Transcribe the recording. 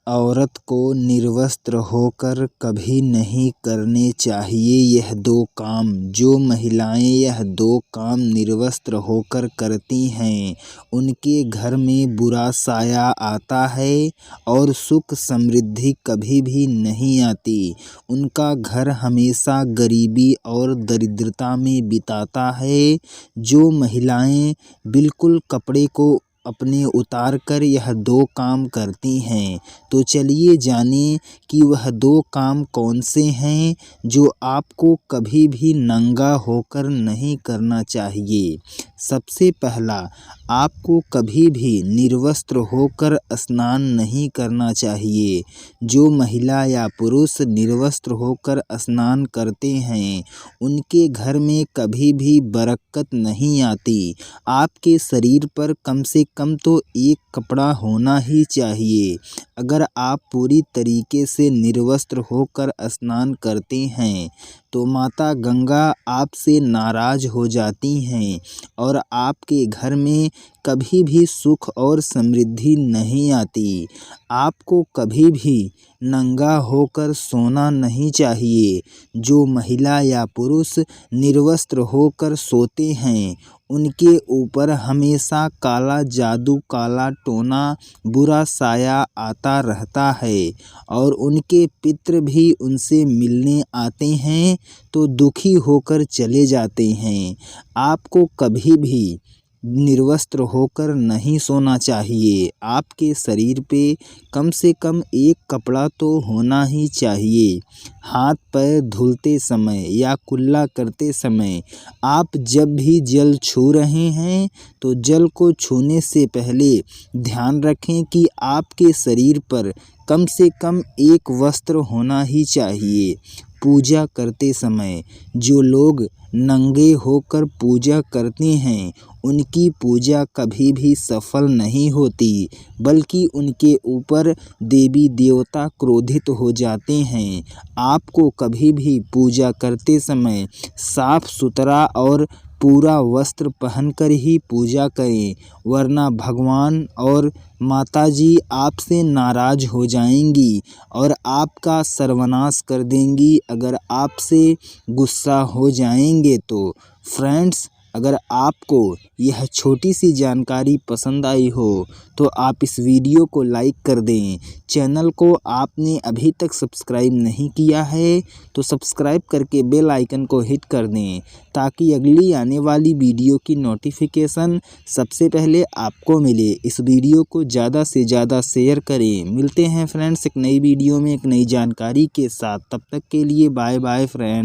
औरत को निर्वस्त्र होकर कभी नहीं करने चाहिए यह दो काम। जो महिलाएं यह दो काम निर्वस्त्र होकर करती हैं उनके घर में बुरा साया आता है और सुख समृद्धि कभी भी नहीं आती। उनका घर हमेशा गरीबी और दरिद्रता में बिताता है। जो महिलाएं बिल्कुल कपड़े को अपने उतार कर यह दो काम करती हैं, तो चलिए जानें कि वह दो काम कौन से हैं जो आपको कभी भी नंगा होकर नहीं करना चाहिए। सबसे पहला, आपको कभी भी निर्वस्त्र होकर स्नान नहीं करना चाहिए। जो महिला या पुरुष निर्वस्त्र होकर स्नान करते हैं उनके घर में कभी भी बरकत नहीं आती। आपके शरीर पर कम से कम तो एक कपड़ा होना ही चाहिए। अगर आप पूरी तरीके से निर्वस्त्र होकर स्नान करते हैं तो माता गंगा आपसे नाराज हो जाती हैं और आपके घर में कभी भी सुख और समृद्धि नहीं आती। आपको कभी भी नंगा होकर सोना नहीं चाहिए। जो महिला या पुरुष निर्वस्त्र होकर सोते हैं उनके ऊपर हमेशा काला जादू, काला टोना, बुरा साया आता रहता है और उनके पितृ भी उनसे मिलने आते हैं तो दुखी होकर चले जाते हैं। आपको कभी भी निर्वस्त्र होकर नहीं सोना चाहिए। आपके शरीर पे कम से कम एक कपड़ा तो होना ही चाहिए। हाथ पैर धुलते समय या कुल्ला करते समय आप जब भी जल छू रहे हैं तो जल को छूने से पहले ध्यान रखें कि आपके शरीर पर कम से कम एक वस्त्र होना ही चाहिए। पूजा करते समय जो लोग नंगे होकर पूजा करते हैं उनकी पूजा कभी भी सफल नहीं होती, बल्कि उनके ऊपर देवी देवता क्रोधित हो जाते हैं। आपको कभी भी पूजा करते समय साफ सुथरा और पूरा वस्त्र पहनकर ही पूजा करें, वरना भगवान और माताजी आपसे नाराज हो जाएंगी और आपका सर्वनाश कर देंगी अगर आपसे गुस्सा हो जाएंगे तो। फ्रेंड्स, अगर आपको यह छोटी सी जानकारी पसंद आई हो तो आप इस वीडियो को लाइक कर दें। चैनल को आपने अभी तक सब्सक्राइब नहीं किया है तो सब्सक्राइब करके बेल आइकन को हिट कर दें ताकि अगली आने वाली वीडियो की नोटिफिकेशन सबसे पहले आपको मिले। इस वीडियो को ज़्यादा से ज़्यादा शेयर करें। मिलते हैं फ्रेंड्स एक नई वीडियो में एक नई जानकारी के साथ। तब तक के लिए बाय बाय फ्रेंड्स।